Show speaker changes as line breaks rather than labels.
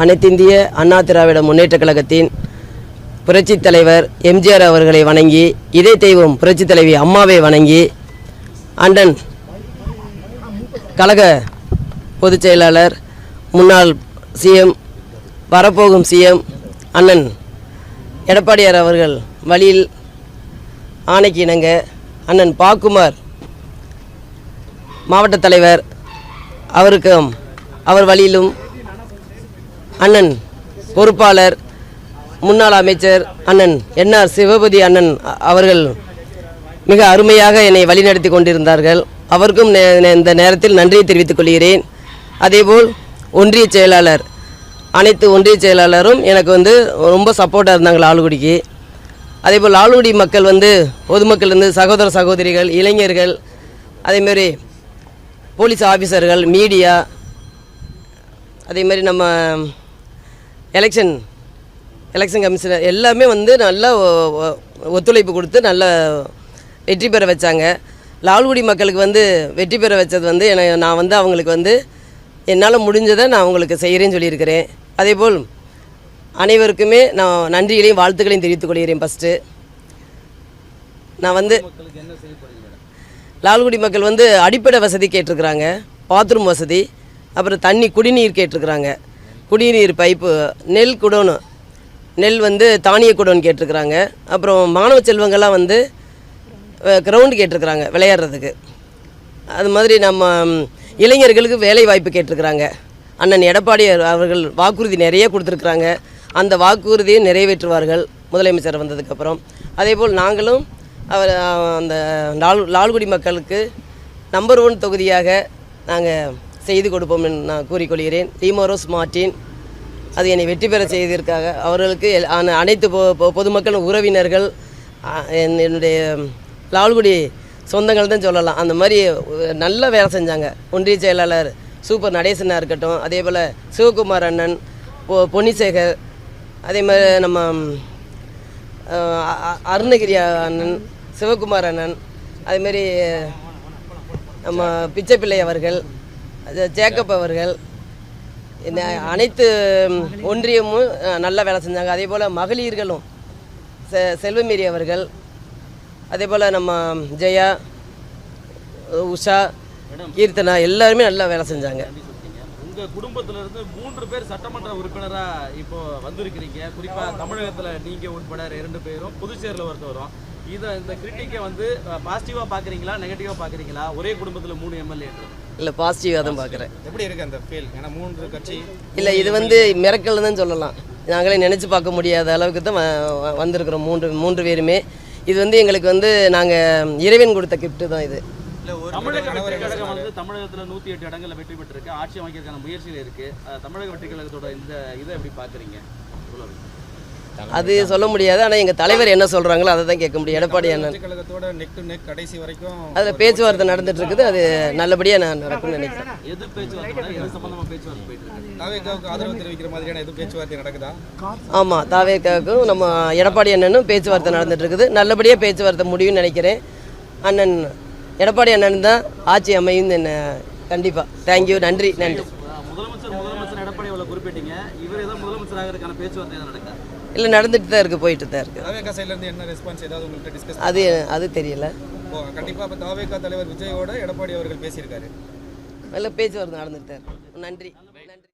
அனைத்திந்திய அண்ணா திராவிட முன்னேற்றக் கழகத்தின் புரட்சித் தலைவர் எம்ஜிஆர் அவர்களை வணங்கி, இதய தெய்வம் புரட்சித் தலைவி அம்மாவை வணங்கி, அண்ணன் கழக பொதுச் செயலாளர், முன்னாள் சிஎம், வரப்போகும் சிஎம் அண்ணன் எடப்பாடியார் அவர்கள் வழியில் ஆணைக்கு இணங்க அண்ணன் பாக்குமார் மாவட்ட தலைவர் அவருக்கும் அவர் வழியிலும் அண்ணன் பொறுப்பாளர் முன்னாள் அமைச்சர் அண்ணன் என்ஆர் சிவபதி அண்ணன் அவர்கள் மிக அருமையாக என்னை வழிநடத்தி கொண்டிருந்தார்கள். அவருக்கும் இந்த நேரத்தில் நன்றியை தெரிவித்துக் கொள்கிறேன். அதேபோல் ஒன்றிய செயலாளர், அனைத்து ஒன்றிய செயலாளரும் எனக்கு ரொம்ப சப்போர்ட்டாக இருந்தாங்க லால்குடிக்கு. அதேபோல் லால்குடி மக்கள் பொதுமக்கள் சகோதர சகோதரிகள், இளைஞர்கள், அதேமாரி போலீஸ் ஆஃபீஸர்கள், மீடியா, அதேமாதிரி நம்ம எலெக்ஷன் கமிஷனர் எல்லாமே நல்ல ஒத்துழைப்பு கொடுத்து நல்ல வெற்றி பெற வச்சாங்க. லால்குடி மக்களுக்கு வெற்றி பெற வச்சது நான் அவங்களுக்கு என்னால் முடிஞ்சதை நான் அவங்களுக்கு செய்கிறேன்னு சொல்லியிருக்கிறேன். அதேபோல் அனைவருக்குமே நான் நன்றிகளையும் வாழ்த்துக்களையும் தெரிவித்துக் கொள்கிறேன். ஃபஸ்ட்டு நான் லால்குடி மக்கள் அடிப்படை வசதி கேட்டிருக்கிறாங்க, பாத்ரூம் வசதி, அப்புறம் தண்ணி குடிநீர் கேட்டிருக்கிறாங்க, குடிநீர் பைப்பு, நெல் குடோனு, நெல் தானிய குடோன் கேட்டிருக்கிறாங்க. அப்புறம் மாணவ செல்வங்கள்லாம் கிரவுண்டு கேட்டிருக்கிறாங்க விளையாடுறதுக்கு. அது மாதிரி நம்ம இளைஞர்களுக்கு வேலை வாய்ப்பு கேட்டிருக்கிறாங்க. அண்ணன் எடப்பாடி அவர்கள் வாக்குறுதி நிறைய கொடுத்துருக்குறாங்க. அந்த வாக்குறுதியை நிறைவேற்றுவார்கள் முதலமைச்சர் வந்ததுக்கப்புறம். அதேபோல் நாங்களும் அந்த லால்குடி மக்களுக்கு நம்பர் 1 தொகுதியாக நாங்கள் செய்து கொடுப்போம் என்று நான் கூறிக்கொள்கிறேன். டிமோரோஸ் மார்ட்டின் அது என்னை வெற்றி பெற செய்திருக்காங்க. அவர்களுக்கு அனைத்து பொதுமக்கள், உறவினர்கள், என்னுடைய லால்குடி சொந்தங்கள் தான் சொல்லலாம். அந்த மாதிரி நல்ல வேலை செஞ்சாங்க. ஒன்றிய செயலாளர் சூப்பர் நடேசனாக இருக்கட்டும், அதே போல் சிவகுமார் அண்ணன், பொன்னிசேகர், அதே மாதிரி நம்ம அருணகிரி அண்ணன், சிவகுமார் அண்ணன், அதேமாரி நம்ம பிச்சைப்பிள்ளை அவர்கள், ஜேக்கப் அவர்கள், அனைத்து ஒன்றியமும் நல்ல வேலை செஞ்சாங்க. அதே போல் மகளிர்களும் செல்வமேரி அவர்கள், அதே போல் நம்ம ஜெயா, உஷா, கீர்த்தனா எல்லாருமே நல்லா வேலை செஞ்சாங்க.
உங்கள் குடும்பத்திலிருந்து 3 பேர் சட்டமன்ற உறுப்பினராக இப்போ வந்திருக்கிறீங்க. குறிப்பாக தமிழகத்தில் நீங்கள் உட்பட 2 பேரும், புதுச்சேரியில் ஒருத்தவரும். இந்த கிரிட்டிக்கை பாசிட்டிவாக பார்க்குறீங்களா, நெகட்டிவாக பார்க்குறீங்களா? ஒரே குடும்பத்தில் 3 எம்எல்ஏ
இல்லை, பாசிட்டிவாக தான் பார்க்குறேன்.
எப்படி இருக்குது அந்த ஃபீல்? ஏன்னா 3 கட்சி
இல்லை, இது மிரக்கல் தான் சொல்லலாம். நாங்களே நினச்சி பார்க்க முடியாத அளவுக்கு தான் வந்திருக்கிறோம் 3 பேருமே. இது எங்களுக்கு நாங்கள் இறைவன் கொடுத்த கிஃப்ட்டு தான் இது.
தமிழக வெற்றி கழகம் தமிழகத்தில் 108 இடங்களில் வெற்றி பெற்றிருக்கு, ஆட்சி அமைக்கிறதுக்கான முயற்சியில் இருக்கு. தமிழக வெற்றி கழகத்தோட இந்த இதை எப்படி பார்க்குறீங்க?
அது சொல்ல முடியாது. ஆனால் எங்கள் தலைவர் என்ன சொல்கிறாங்களோ அதை தான் கேட்க முடியும். எடப்பாடி அண்ணன்
கழகத்தோட நெக் டு நெக் கடைசி வரைக்கும்
அதில் பேச்சுவார்த்தை நடந்துட்டு இருக்குது. அது நல்லபடியாக நான் நடக்கும்னு நினைக்கிறேன்.
எது பேச்சுவார்த்தை, எது சம்பந்தமாக பேச்சுவார்த்தை போயிட்டு இருக்கு? தாவேக்காவுக்கு ஆதரவு தெரிவிக்கிற மாதிரியான எது பேச்சுவார்த்தை நடக்குதா?
ஆமாம், தாவேக்காவுக்கும் நம்ம எடப்பாடி அண்ணனும் பேச்சுவார்த்தை நடந்துட்டு இருக்குது. நல்லபடியாக பேச்சுவார்த்தை முடியும்னு நினைக்கிறேன். அண்ணன் எடப்பாடி அண்ணன் தான் ஆட்சி அமையும் என்ன. கண்டிப்பாக. தேங்க்யூ, நன்றி.
முதலமைச்சர் எடப்பாடி அவளை குறிப்பிட்டீங்க. இவர் ஏதோ முதலமைச்சர் ஆகிறதுக்கான பேச்சுவார்த்தை நடக்குது?
இல்லை, நடந்துட்டு தான் இருக்குது, போயிட்டு தான் இருக்குது.
தாவேக்கா சைட்லேருந்து என்ன ரெஸ்பான்ஸ் ஏதாவது உங்கள்கிட்ட டிஸ்கஸ்?
அது தெரியல.
கண்டிப்பாக இப்போ தாவேக்கா தலைவர் விஜயோட எடப்பாடி அவர்கள் பேசியிருக்காரு.
நல்ல பேச்சுவார்த்தை நடந்துட்டு தான் இருக்கு. நன்றி.